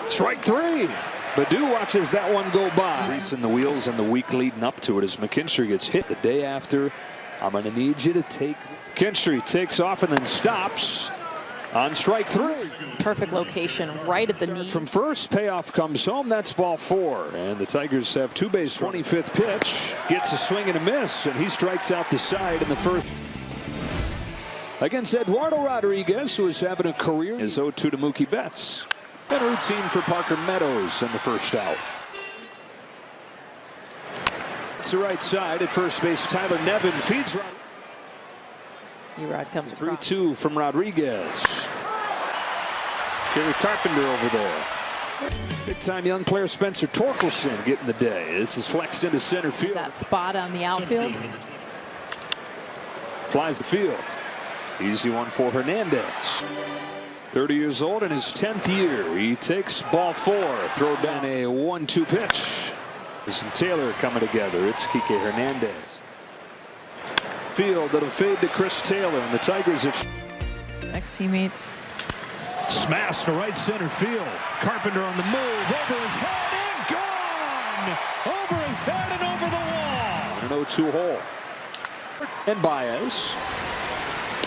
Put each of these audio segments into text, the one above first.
Strike three. Badu watches that one go by. Greasing the wheels in the week leading up to it as McKinstry gets hit the day after. I'm going to need you to take. McKinstry takes off and then stops on strike three. Perfect location right at the knee. From first, payoff comes home. That's ball four. And the Tigers have two base. 25th pitch. Gets a swing and a miss. And he strikes out the side in the first. Against Eduardo Rodriguez, who is having a career. Is 0-2 to Mookie Betts. And a routine for Parker Meadows in the first out. It's the right side at first base. Tyler Nevin feeds Rodriguez. Erod comes 3-2 from Rodriguez. Gary Carpenter over there. Big time young player Spencer Torkelson getting the day. This is flexed into center field. That spot on the outfield. Flies the field. Easy one for Hernandez. 30 years old in his 10th year. He takes ball four. Throw down a 1-2 pitch. This and Taylor coming together. It's Kike Hernandez. Field that'll fade to Chris Taylor, and the Tigers have. Ex-teammates. Smashed to right center field. Carpenter on the move. Over his head and gone! Over his head and over the wall. An 0-2 hole. And Baez.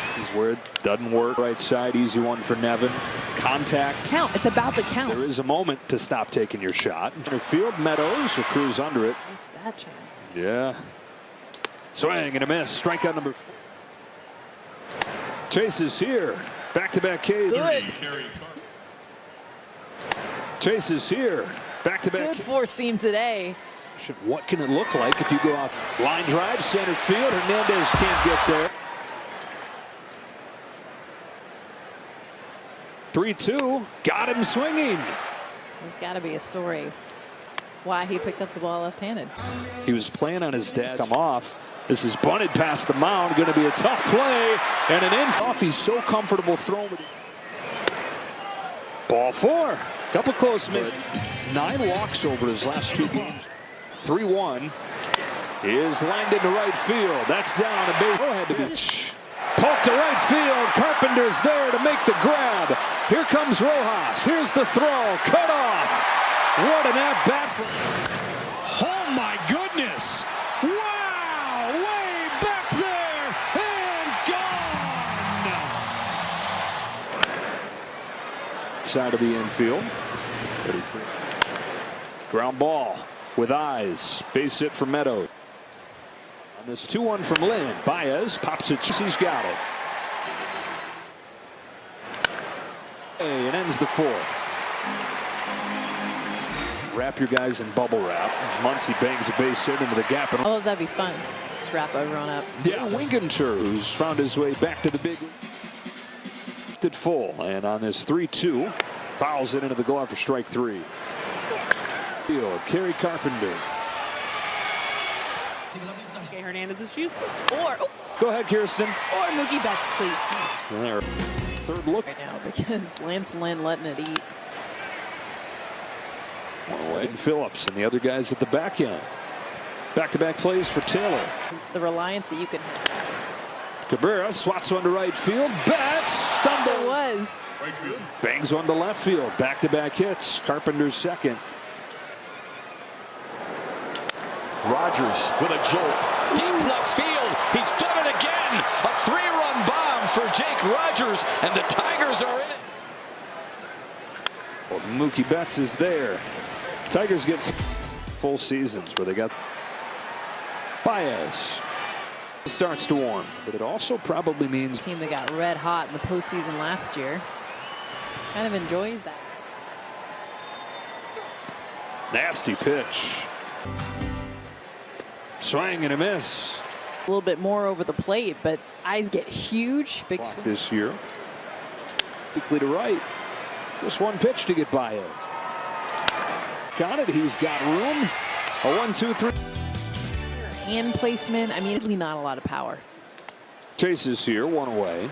This is where it doesn't work. Right side, easy one for Nevin. Contact. Count. It's about the count. There is a moment to stop taking your shot. Center field, Meadows will cruise under it. Missed that chance. Yeah. Swing and a miss. Strikeout number 4. Chase is here. Back-to-back K. Good. Chase is here. Back-to-back. Good four-seam today. What can it look like if you go out? Line drive, center field. Hernandez can't get there. 3-2. Got him swinging. There's got to be a story why he picked up the ball left-handed. He was playing on his dad. Come off. This is bunted past the mound. Going to be a tough play. And an in. Off. He's so comfortable throwing it. Ball four. Couple close misses. 9 walks over his last 2 games. 3-1 is lined into right field. That's down a base. Go ahead to pitch. Poke to right field. Carpenter's there to make the grab. Here comes Rojas. Here's the throw. Cut off. What an at-bat. Oh, my goodness. Wow. Way back there and gone. Side of the infield. 33. Ground ball with eyes. Base hit for Meadows. On this 2-1 from Lynn. Baez pops it. He's got it. And ends the 4th. Wrap your guys in bubble wrap. Muncy bangs a base hit into the gap. Oh, that'd be fun. Just wrap everyone up. Yeah, Winginter, who's found his way back to the big. At full, and on this 3-2, fouls it into the glove for strike 3. Kerry Carpenter. Okay, Hernandez's shoes. Or go ahead, Kirsten. Or Mookie Betts, please. There. Third look right now because Lance Lynn letting it eat. One away. And Phillips and the other guys at the back end. Back-to-back plays for Taylor. The reliance that you can have. Cabrera swats one to right field. Betts stumbles. It was. Bangs one to left field. Back-to-back hits. Carpenter's second. Rogers with a jolt. Deep left field. He's done it again. A 3-run bomb for Jake Rogers, and the Tigers are in it. Well, Mookie Betts is there. Tigers get full seasons where they got Baez. Starts to warm, but it also probably means team that got red hot in the postseason last year kind of enjoys that. Nasty pitch. Swing and a miss. A little bit more over the plate, but eyes get huge. Big swing this year. Weakly to right. Just one pitch to get by it. Got it. He's got room. A 1-2-3. Hand placement. I mean, really not a lot of power. Chase is here. One away.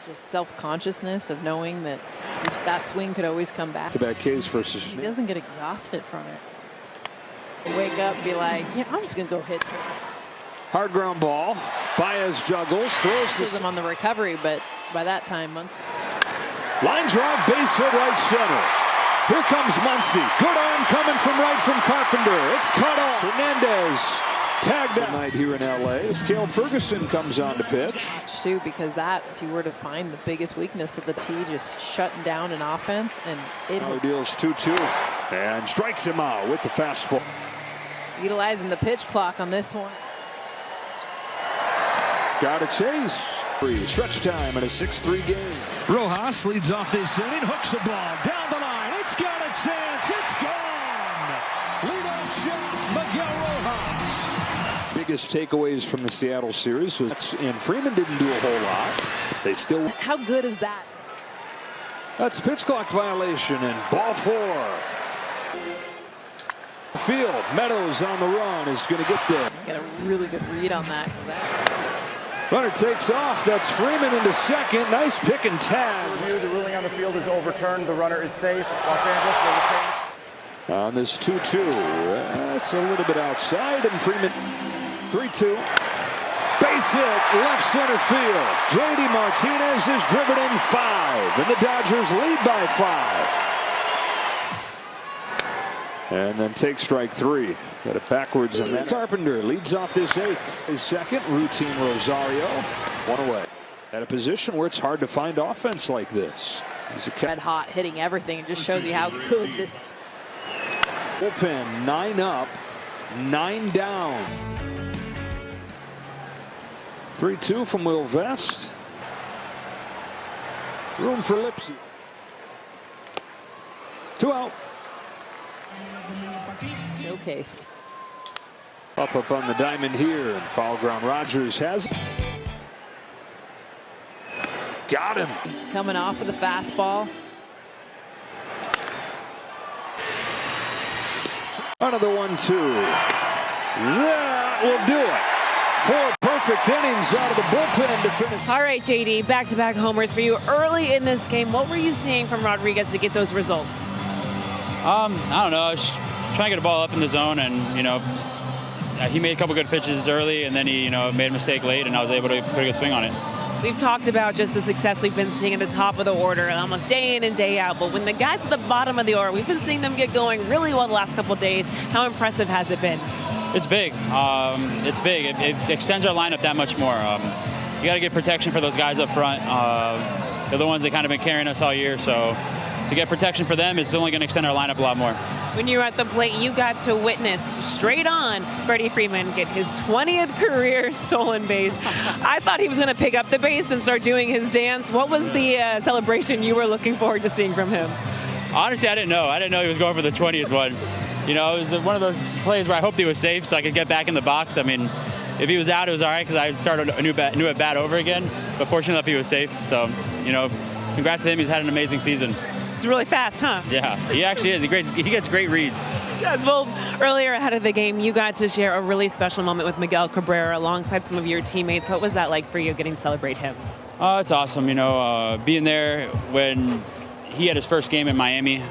Just self-consciousness of knowing that just that swing could always come back. Back case versus. He doesn't get exhausted from it. Wake up and be like, yeah, I'm just going to go hit. Hard ground ball. Baez juggles. Throws this him on the recovery, but by that time, Muncy. Line drive, base hit right center. Here comes Muncy. Good arm coming from right from Carpenter. It's cut off. Hernandez tagged out tonight here in L.A. as Caleb Ferguson comes on to pitch. Too, because that, if you were to find the biggest weakness of the T, just shutting down an offense, and it Now he deals 2-2 and strikes him out with the fastball. Utilizing the pitch clock on this one. Got a chase. Stretch time in a 6-3 game. Rojas leads off this inning, hooks the ball down the line. It's got a chance. It's gone. Leadoff shot, Miguel Rojas. Biggest takeaways from the Seattle series was, and Freeman didn't do a whole lot. They still. How good is that? That's pitch clock violation and ball 4. Field. Meadows on the run is going to get there. Got a really good read on that. Runner takes off. That's Freeman into second. Nice pick and tag. Review. The ruling on the field is overturned. The runner is safe. Los Angeles will retain. On this 2-2. That's a little bit outside. And Freeman 3-2. Base hit. Left center field. JD Martinez is driven in 5. And the Dodgers lead by 5. And then take strike 3. Got it backwards on that. Carpenter leads off this 8th. His second, routine Rosario. 1 away. At a position where it's hard to find offense like this. He's a Red hot, hitting everything. It just shows you how good this. Bullpen 9 up, 9 down. 3-2 from Will Vest. Room for Lipsy. 2 out. Showcased. Up on the diamond here, and foul ground. Rogers has it. Got him. Coming off of the fastball. Another 1-2. That will do it. 4 perfect innings out of the bullpen to finish. All right, JD, back-to-back homers for you early in this game. What were you seeing from Rodriguez to get those results? I don't know. I was trying to get a ball up in the zone, and he made a couple good pitches early, and then he made a mistake late, and I was able to put a good swing on it. We've talked about just the success we've been seeing at the top of the order almost day in and day out, but when the guys at the bottom of the order, we've been seeing them get going really well the last couple of days. How impressive has it been? It's big. It's big. It extends our lineup that much more. You got to get protection for those guys up front. They're the ones that kind of been carrying us all year, so to get protection for them, it's only going to extend our lineup a lot more. When you were at the plate, you got to witness straight on Freddie Freeman get his 20th career stolen base. I thought he was going to pick up the base and start doing his dance. What was the celebration you were looking forward to seeing from him? Honestly, I didn't know. I didn't know he was going for the 20th one. It was one of those plays where I hoped he was safe so I could get back in the box. I mean, if he was out, it was all right because I started a new at bat over again. But fortunately enough, he was safe. So, congrats to him. He's had an amazing season. It's really fast, huh? Yeah, he actually is. He gets great reads. Yes, well, earlier ahead of the game, you got to share a really special moment with Miguel Cabrera alongside some of your teammates. What was that like for you, getting to celebrate him? It's awesome, being there when he had his first game in Miami,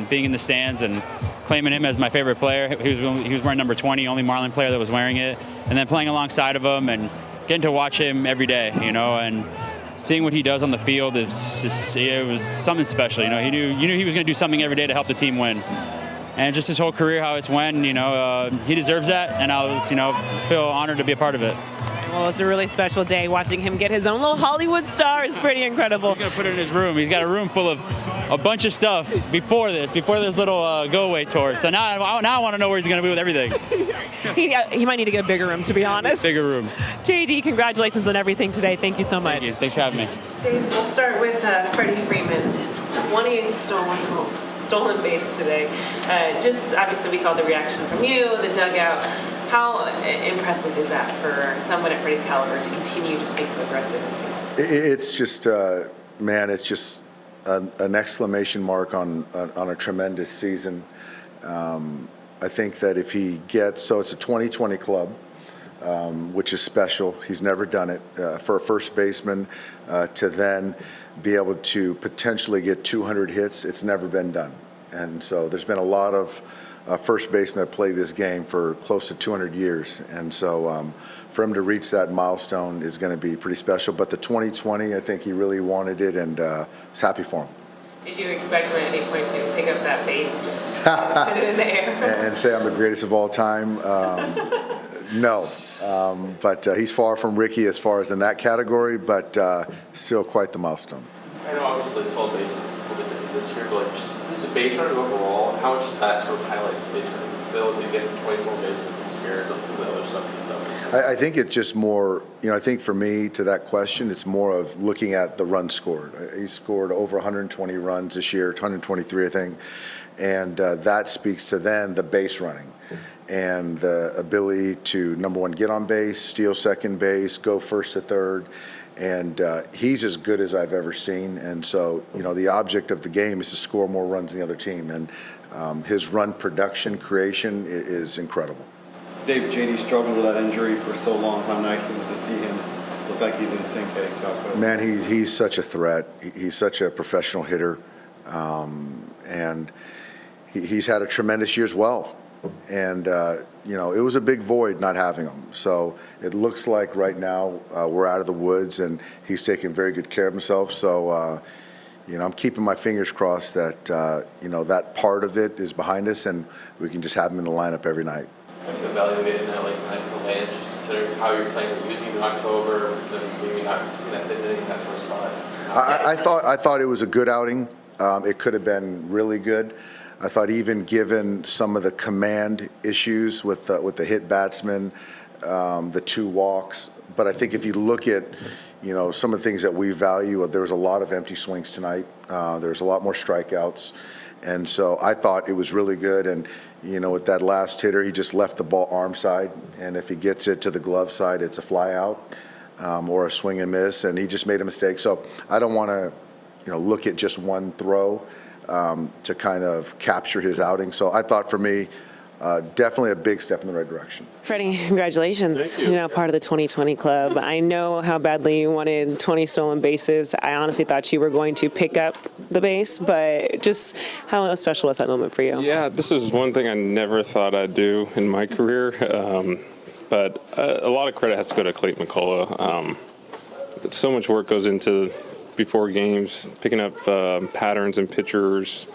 being in the stands and claiming him as my favorite player. He was wearing number 20, only Marlin player that was wearing it, and then playing alongside of him and getting to watch him every day, and seeing what he does on the field it was something special. He knew he was going to do something every day to help the team win, and just his whole career, how it's went. He deserves that, and I was feel honored to be a part of it. Well, it's a really special day. Watching him get his own little Hollywood star is pretty incredible. He's going to put it in his room. He's got a room full of a bunch of stuff before this little go-away tour. So now I want to know where he's going to be with everything. He might need to get a bigger room, to be honest. Bigger room. JD, congratulations on everything today. Thank you so much. Thank you. Thanks for having me. Dave, we'll start with Freddie Freeman. His 20th stolen base today. Just obviously we saw the reaction from you, the dugout. How impressive is that for someone at Freddie's caliber to continue just being so aggressive and so? It's just, man, it's just an exclamation mark on a tremendous season. I think that if he gets, so it's a 20-20 club, which is special. He's never done it. For a first baseman to then be able to potentially get 200 hits, it's never been done. And so there's been a lot of first basemen that play this game for close to 200 years. And so for him to reach that milestone is going to be pretty special. But the 20-20, I think he really wanted it, and was happy for him. Did you expect him at any point to pick up that base and just put it in the air? And say I'm the greatest of all time? No. But he's far from Ricky as far as in that category, but still quite the milestone. I know obviously stolen bases a little bit different this year, but like just as a base runner overall, how much does that sort of highlight his base running ability to get to 20 stolen bases this year and some of the other stuff and stuff? I think it's just more, I think for me to that question, it's more of looking at the runs scored. He scored over 120 runs this year, 123, I think. And that speaks to then the base running and the ability to, number one, get on base, steal second base, go first to third. And he's as good as I've ever seen. And so, the object of the game is to score more runs than the other team. And his run production creation is incredible. Dave, JD struggled with that injury for so long. How nice is it to see him look like he's in sync? Man, he's such a threat. He's such a professional hitter. And he's had a tremendous year as well. And, it was a big void not having him. So it looks like right now we're out of the woods and he's taking very good care of himself. So, I'm keeping my fingers crossed that, that part of it is behind us and we can just have him in the lineup every night. Evaluating that like tonight for the Lions, just considering how you're playing with using in October, maybe not seeing that hitting that sort of spot. I thought it was a good outing. It could have been really good. I thought even given some of the command issues with the hit batsman, the 2 walks, but I think if you look at some of the things that we value, there was a lot of empty swings tonight. There was a lot more strikeouts. And so I thought it was really good. And, with that last hitter, he just left the ball arm side. And if he gets it to the glove side, it's a fly out or a swing and miss. And he just made a mistake. So I don't want to, look at just one throw to kind of capture his outing. So I thought for me, definitely a big step in the right direction. Freddie, congratulations. You're now part of the 2020 club. I know how badly you wanted 20 stolen bases. I honestly thought you were going to pick up the base, but just how special was that moment for you? Yeah, this is one thing I never thought I'd do in my career. But a lot of credit has to go to Clayton McCullough. So much work goes into before games, picking up patterns and pitchers,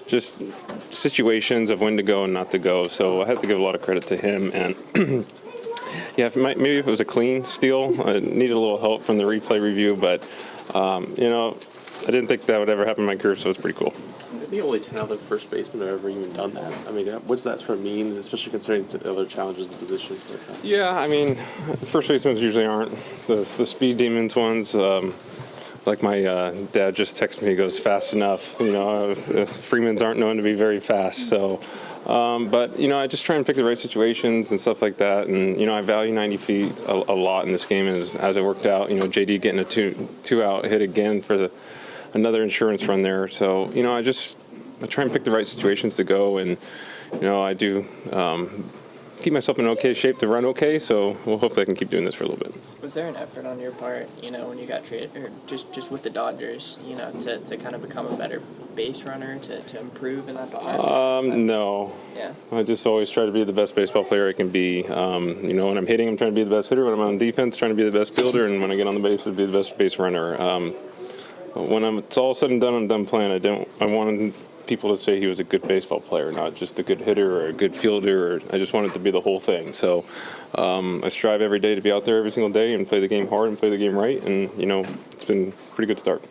just situations of when to go and not to go. So I have to give a lot of credit to him. And yeah, maybe if it was a clean steal, I needed a little help from the replay review. But, I didn't think that would ever happen in my career, so it's pretty cool. Maybe only 10 other first basemen have ever even done that. I mean, what's that sort of mean, especially considering the other challenges and positions? Yeah, I mean, first basemen usually aren't the speed demons ones. Like my dad just texted me, he goes, fast enough. Freemans aren't known to be very fast. So, but, I just try and pick the right situations and stuff like that. And, I value 90 feet a lot in this game as it worked out. JD getting a two-out hit again for another insurance run there. So, I try and pick the right situations to go. And, I do keep myself in okay shape to run okay, so we'll hopefully I can keep doing this for a little bit. Was there an effort on your part, when you got traded, or just with the Dodgers, to kind of become a better base runner, to improve in that department? No. Yeah. I just always try to be the best baseball player I can be. When I'm hitting, I'm trying to be the best hitter. When I'm on defense, trying to be the best fielder, and when I get on the base, be the best base runner. When it's all said and done, I'm done playing. I wanted people to say he was a good baseball player, not just a good hitter or a good fielder. I just wanted to be the whole thing. So I strive every day to be out there every single day and play the game hard and play the game right. And, it's been a pretty good start.